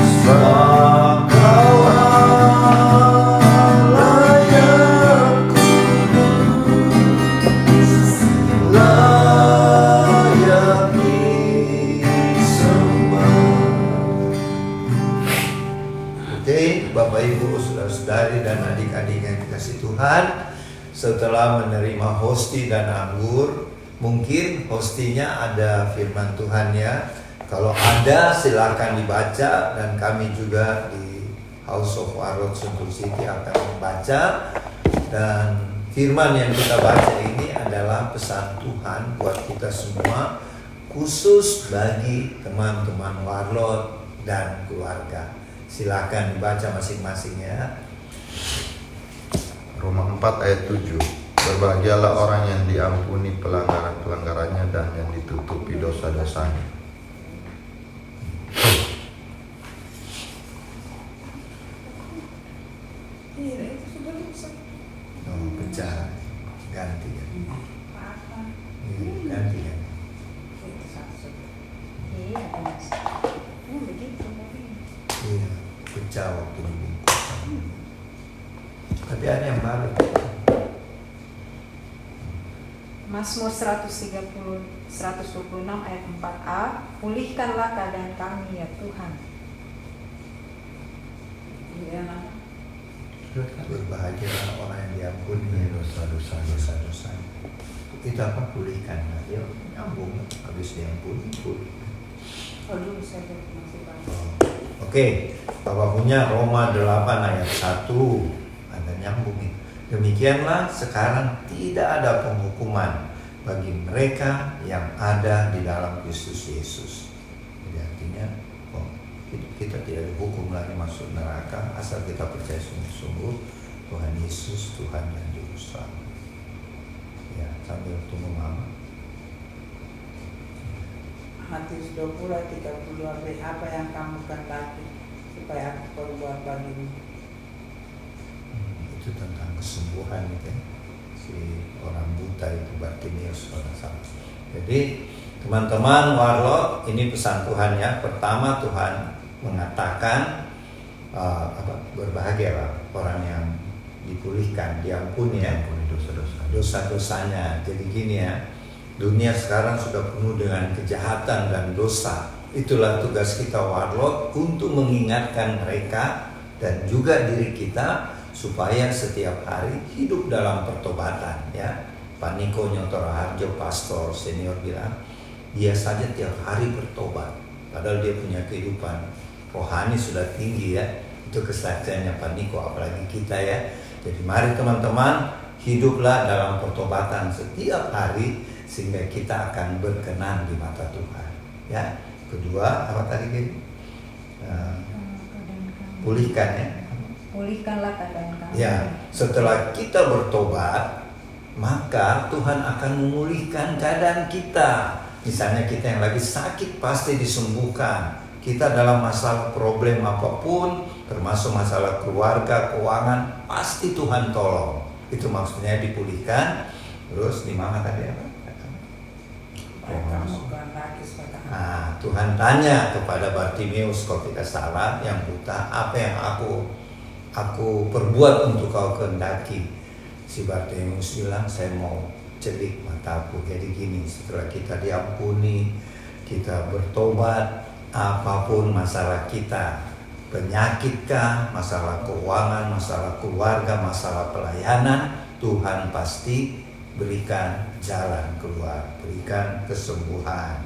Speaker 1: sebab Kau Allah yang kudus, layak disembah. Oke, Bapak Ibu, saudara-saudari dan adik-adik yang dikasihi Tuhan, setelah menerima hosti dan anggur, mungkin hostinya ada firman Tuhan ya. Kalau ada silakan dibaca, dan kami juga di House of Warlord Sentul City akan membaca. Dan firman yang kita baca ini adalah pesan Tuhan buat kita semua, khusus bagi teman-teman Warlord dan keluarga. Silakan dibaca masing-masing ya.
Speaker 4: Roma 4 ayat 7. Berbahagialah orang yang diampuni pelanggaran-pelanggarannya dan yang ditutupi dosa-dosanya.
Speaker 1: Oh, pecah, ganti ya. Ganti ya. Iya, pecah waktu dibungkus. Tapi ada yang balik.
Speaker 2: Mazmur 126 ayat 4a, pulihkanlah keadaan kami ya Tuhan.
Speaker 1: Berbahagialah orang yang diampuni dosa-dosa. Itu apa? Pulihkan. Ya, nyambung. Habis diampuni, pulih. Oke, Bapak punya Roma 8 ayat 1. Ada nyambung nih. Demikianlah sekarang tidak ada penghukuman bagi mereka yang ada di dalam Kristus Yesus. Jadi artinya kita tidak dihukum lagi masuk neraka asal kita percaya sungguh-sungguh Tuhan Yesus Tuhan yang juru selamat. Ya, sambil tunggu mama.
Speaker 3: Matius 20 ayat 32b, apa yang kamu kehendaki supaya aku perbuat bagimu?
Speaker 1: Itu tentang kesembuhan itu ya. Si orang buta itu Bartimeus kalau salah. Jadi teman-teman Warlord, ini pesan Tuhan ya. Pertama Tuhan mengatakan berbahagialah orang yang dipulihkan, diampuni ya, dosa-dosanya. Jadi gini ya, dunia sekarang sudah penuh dengan kejahatan dan dosa. Itulah tugas kita Warlord untuk mengingatkan mereka dan juga diri kita supaya setiap hari hidup dalam pertobatan ya. Pak Niko Nyoto Raharjo, pastor senior bilang, dia saja tiap hari bertobat. Padahal dia punya kehidupan rohani sudah tinggi ya. Itu kesaksiannya Pak Niko, apalagi kita ya. Jadi mari teman-teman, hiduplah dalam pertobatan setiap hari sehingga kita akan berkenan di mata Tuhan ya. Kedua, apa tadi Gini? Pulihkan ya.
Speaker 2: Pulihkanlah keadaan kami.
Speaker 1: Ya, setelah kita bertobat, maka Tuhan akan memulihkan keadaan kita. Misalnya kita yang lagi sakit pasti disembuhkan. Kita dalam masalah problem apapun, termasuk masalah keluarga, keuangan, pasti Tuhan tolong. Itu maksudnya dipulihkan. Terus di mana tadi apa? Nah, Tuhan tanya kepada Bartimeus kalau tidak salah yang buta, apa yang aku perbuat untuk kau kehendaki? Si Bartimeus bilang, saya mau celik mataku. Jadi gini, setelah kita diampuni, kita bertobat, apapun masalah kita, penyakitkah, masalah keuangan, masalah keluarga, masalah pelayanan, Tuhan pasti berikan jalan keluar, berikan kesembuhan.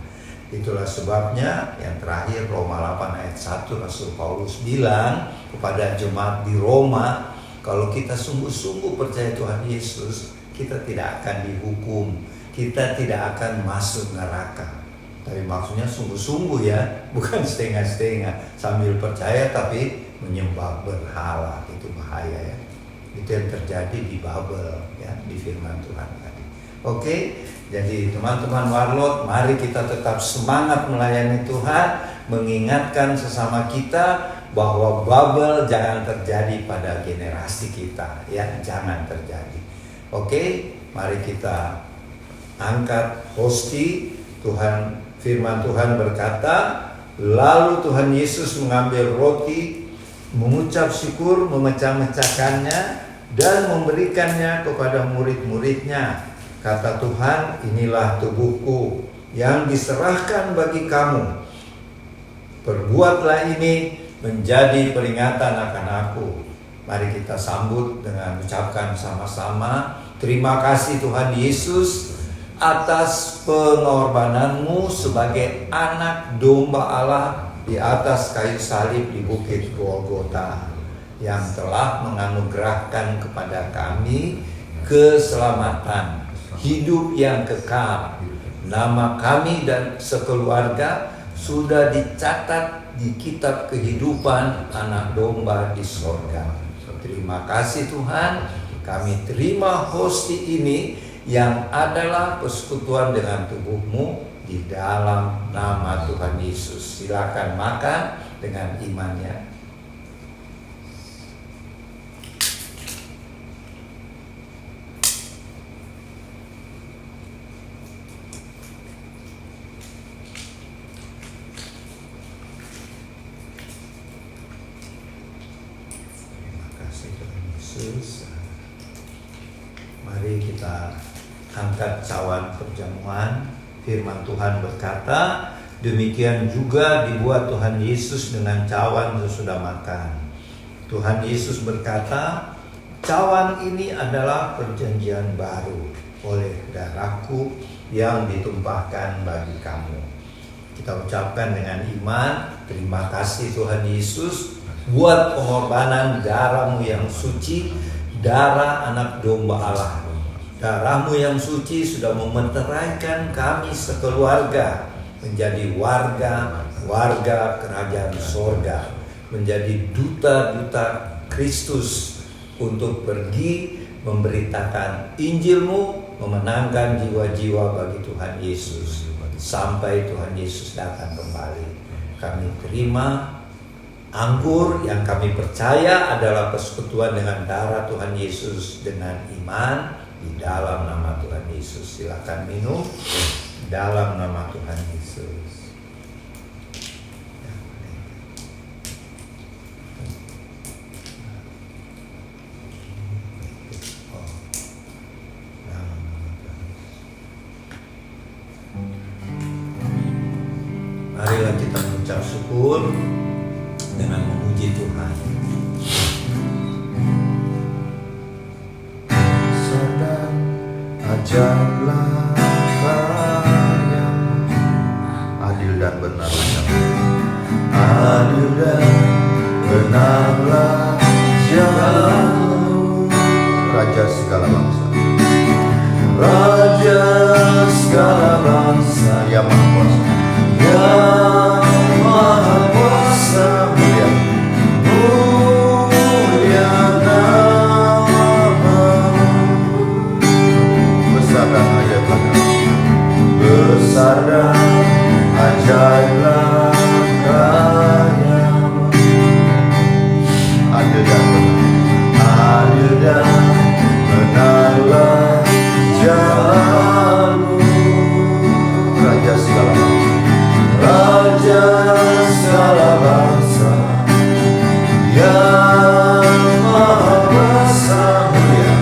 Speaker 1: Itulah sebabnya yang terakhir Roma 8 ayat 1 Rasul Paulus bilang kepada jemaat di Roma, kalau kita sungguh-sungguh percaya Tuhan Yesus, kita tidak akan dihukum, kita tidak akan masuk neraka. Tapi maksudnya sungguh-sungguh ya, bukan setengah-setengah, sambil percaya tapi menyembah berhala. Itu bahaya ya. Itu yang terjadi di Babel ya, di firman Tuhan tadi. Oke, jadi teman-teman Warlot, mari kita tetap semangat melayani Tuhan, mengingatkan sesama kita bahwa Babel jangan terjadi pada generasi kita ya, jangan terjadi. Oke, mari kita angkat hosti. Tuhan, firman Tuhan berkata, lalu Tuhan Yesus mengambil roti, mengucap syukur, memecah-mecahkannya dan memberikannya kepada murid-muridnya. Kata Tuhan, inilah tubuhku yang diserahkan bagi kamu. Perbuatlah ini menjadi peringatan akan aku. Mari kita sambut dengan ucapkan sama-sama, terima kasih Tuhan Yesus atas pengorbananmu sebagai anak domba Allah di atas kayu salib di Bukit Golgota, yang telah menganugerahkan kepada kami keselamatan, hidup yang kekal. Nama kami dan sekeluarga sudah dicatat di kitab kehidupan anak domba di sorga. Terima kasih Tuhan, kami terima hosti ini yang adalah persekutuan dengan tubuh-Mu di dalam nama Tuhan Yesus. Silakan makan dengan imannya. Terima kasih Tuhan Yesus. Mari kita angkat cawan perjamuan. Firman Tuhan berkata, demikian juga dibuat Tuhan Yesus dengan cawan sesudah makan. Tuhan Yesus berkata, cawan ini adalah perjanjian baru oleh darahku yang ditumpahkan bagi kamu. Kita ucapkan dengan iman, terima kasih Tuhan Yesus buat pengorbanan darah-Mu yang suci, darah anak domba Allah. Darah-Mu yang suci sudah memeteraikan kami sekeluarga menjadi warga kerajaan sorga, menjadi duta-duta Kristus untuk pergi memberitakan Injil-Mu, memenangkan jiwa-jiwa bagi Tuhan Yesus sampai Tuhan Yesus datang kembali. Kami terima anggur yang kami percaya adalah persekutuan dengan darah Tuhan Yesus dengan iman. Di dalam nama Tuhan Yesus, silakan minum dalam nama Tuhan Yesus. Marilah kita mengucap syukur dengan memuji Tuhan.
Speaker 4: Ajaiblah karya-Mu, adil dan benarlah adil dan benarlah jalan-Mu, Raja segala bangsa, Raja segala bangsa, yang Maha Kuasa, yang Maha Kuasa, mulia besar dan ajaiblah karya-Mu, adil dan benarlah jalan-Mu, Raja segala bangsa, Raja segala bangsa, yang Maha Kuasa, mulia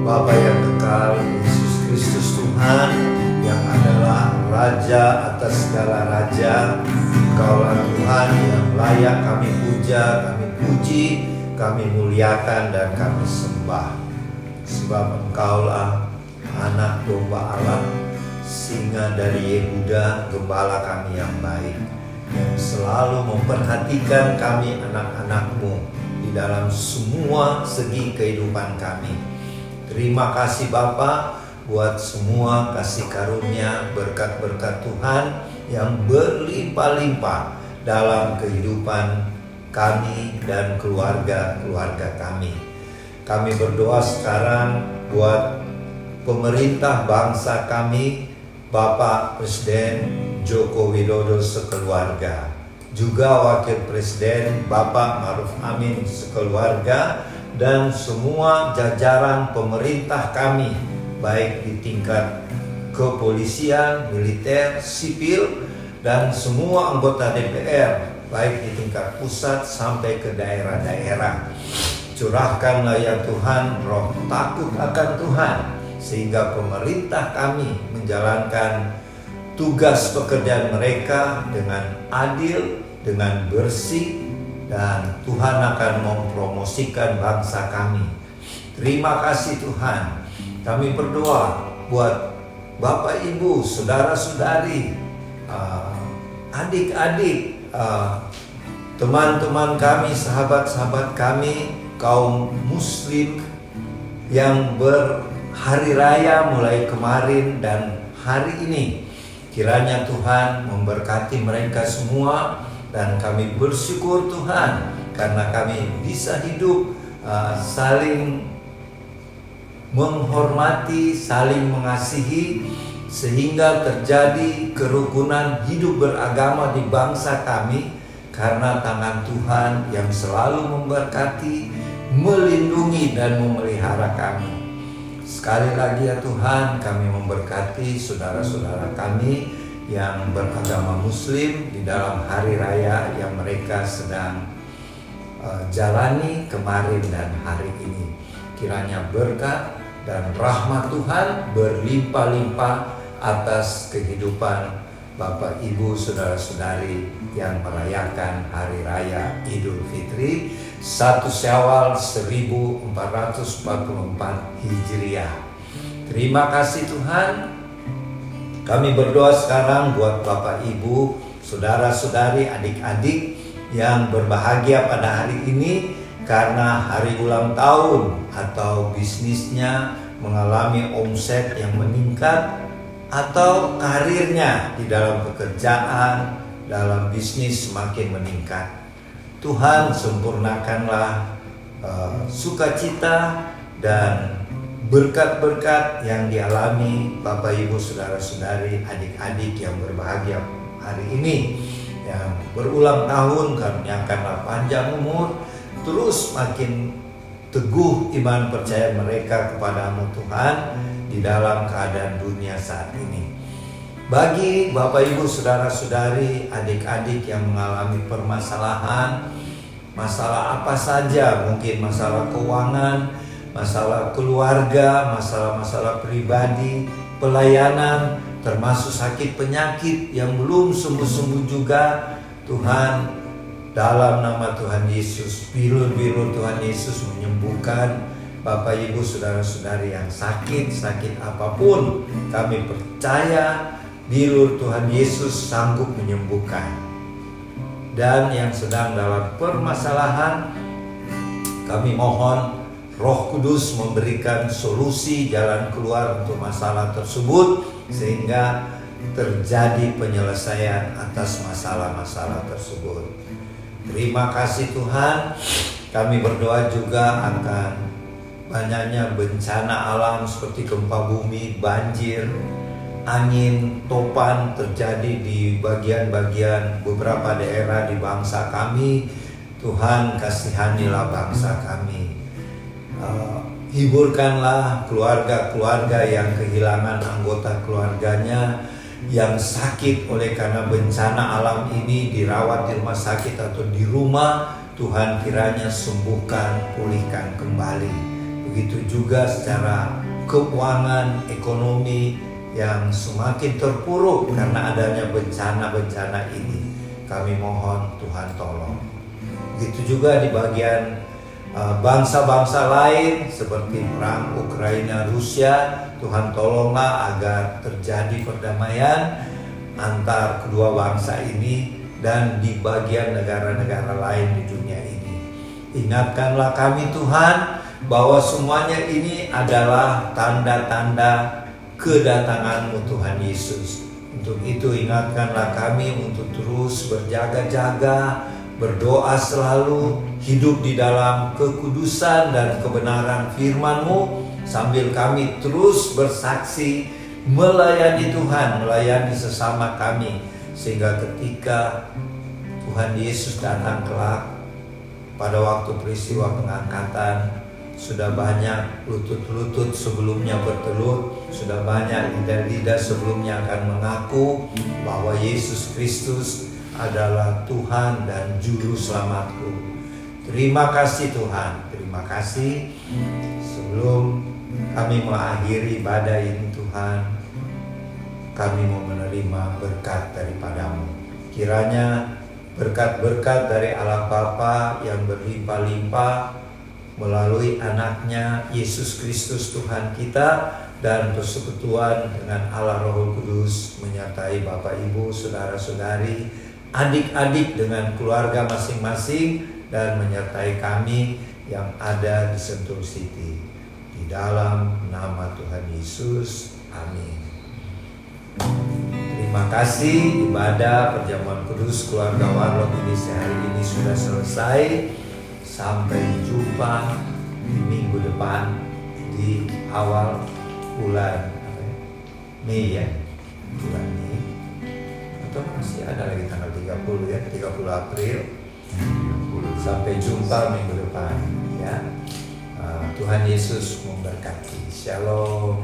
Speaker 1: Bapa yang kekal, Yesus Kristus Tuhan yang adalah Raja atas segala raja. Engkaulah Tuhan yang layak kami puja, kami puji, kami muliakan dan kami sembah. Sebab Engkaulah anak domba Allah, singa dari Yehuda, gembala kami yang baik, yang selalu memperhatikan kami anak-anak-Mu di dalam semua segi kehidupan kami. Terima kasih Bapa buat semua kasih karunia, berkat-berkat Tuhan yang berlimpah-limpah dalam kehidupan kami dan keluarga-keluarga kami. Kami berdoa sekarang buat pemerintah bangsa kami, Bapak Presiden Joko Widodo sekeluarga, juga Wakil Presiden Bapak Ma'ruf Amin sekeluarga, dan semua jajaran pemerintah kami, baik di tingkat kepolisian, militer, sipil, dan semua anggota DPR, baik di tingkat pusat sampai ke daerah-daerah. Curahkanlah ya Tuhan roh takut akan Tuhan, sehingga pemerintah kami menjalankan tugas pekerjaan mereka dengan adil, dengan bersih, dan Tuhan akan mempromosikan bangsa kami. Terima kasih Tuhan. Kami berdoa buat Bapak Ibu, saudara-saudari, adik-adik, teman-teman kami, sahabat-sahabat kami, kaum muslim yang berhari raya mulai kemarin dan hari ini. Kiranya Tuhan memberkati mereka semua, dan kami bersyukur Tuhan karena kami bisa hidup saling menghormati, saling mengasihi, sehingga terjadi kerukunan hidup beragama di bangsa kami karena tangan Tuhan yang selalu memberkati, melindungi dan memelihara kami. Sekali lagi ya Tuhan, kami memberkati saudara-saudara kami yang beragama Muslim di dalam hari raya yang mereka sedang jalani kemarin dan hari ini. Kiranya berkat dan rahmat Tuhan berlimpah-limpah atas kehidupan Bapak Ibu saudara-saudari yang merayakan hari raya Idul Fitri 1 Syawal 1444 Hijriah. Terima kasih Tuhan. Kami berdoa sekarang buat Bapak Ibu, saudara-saudari, adik-adik yang berbahagia pada hari ini karena hari ulang tahun atau bisnisnya mengalami omset yang meningkat, atau karirnya di dalam pekerjaan, dalam bisnis semakin meningkat. Tuhan sempurnakanlah sukacita dan berkat-berkat yang dialami Bapak Ibu saudara-saudari, adik-adik yang berbahagia hari ini, yang berulang tahun, karuniakanlah panjang umur, terus makin teguh iman percaya mereka kepadamu Tuhan di dalam keadaan dunia saat ini. Bagi Bapak Ibu saudara-saudari, adik-adik yang mengalami permasalahan, masalah apa saja, mungkin masalah keuangan, masalah keluarga, masalah-masalah pribadi, pelayanan, termasuk sakit penyakit yang belum sembuh-sembuh juga, Tuhan, dalam nama Tuhan Yesus, bilur-bilur Tuhan Yesus menyembuhkan Bapak Ibu saudara-saudari yang sakit apapun. Kami percaya bilur Tuhan Yesus sanggup menyembuhkan. Dan yang sedang dalam permasalahan, kami mohon Roh Kudus memberikan solusi jalan keluar untuk masalah tersebut, sehingga terjadi penyelesaian atas masalah-masalah tersebut. Terima kasih Tuhan. Kami berdoa juga akan banyaknya bencana alam seperti gempa bumi, banjir, angin, topan terjadi di bagian-bagian beberapa daerah di bangsa kami. Tuhan, kasihanilah bangsa kami. Hiburkanlah keluarga-keluarga yang kehilangan anggota keluarganya yang sakit oleh karena bencana alam ini, dirawat di rumah sakit atau di rumah. Tuhan kiranya sembuhkan, pulihkan kembali. begitu juga secara keuangan, ekonomi yang semakin terpuruk karena adanya bencana-bencana ini. Kami mohon Tuhan tolong. Begitu juga di bagian bangsa-bangsa lain seperti perang Ukraina Rusia, Tuhan tolonglah agar terjadi perdamaian antar kedua bangsa ini dan di bagian negara-negara lain di dunia ini. Ingatkanlah kami Tuhan bahwa semuanya ini adalah tanda-tanda kedatangan-Mu Tuhan Yesus. Untuk itu ingatkanlah kami untuk terus berjaga-jaga, berdoa selalu, hidup di dalam kekudusan dan kebenaran firman-Mu, sambil kami terus bersaksi melayani Tuhan, melayani sesama kami, sehingga ketika Tuhan Yesus datang kelak pada waktu peristiwa pengangkatan, sudah banyak lutut-lutut sebelumnya bertelut, sudah banyak lidah-lidah sebelumnya akan mengaku bahwa Yesus Kristus adalah Tuhan dan Juru Selamatku. Terima kasih Tuhan, terima kasih. Sebelum kami mengakhiri ibadah ini Tuhan, kami mau menerima berkat daripada-Mu. Kiranya berkat-berkat dari Allah Bapa yang berlimpah-limpah melalui anaknya Yesus Kristus Tuhan kita dan persekutuan dengan Allah Roh Kudus menyertai Bapak Ibu, saudara-saudari, adik-adik dengan keluarga masing-masing dan menyertai kami yang ada di Sentul City. Di dalam nama Tuhan Yesus, amin. Terima kasih, ibadah perjamuan kudus keluarga Warlock ini sehari ini sudah selesai. Sampai jumpa di minggu depan di awal bulan Mei ya, bulan Mei, atau masih ada lagi tanggal 30 ya, 30 April. Sampai jumpa minggu depan ya. Tuhan Yesus memberkati. Shalom.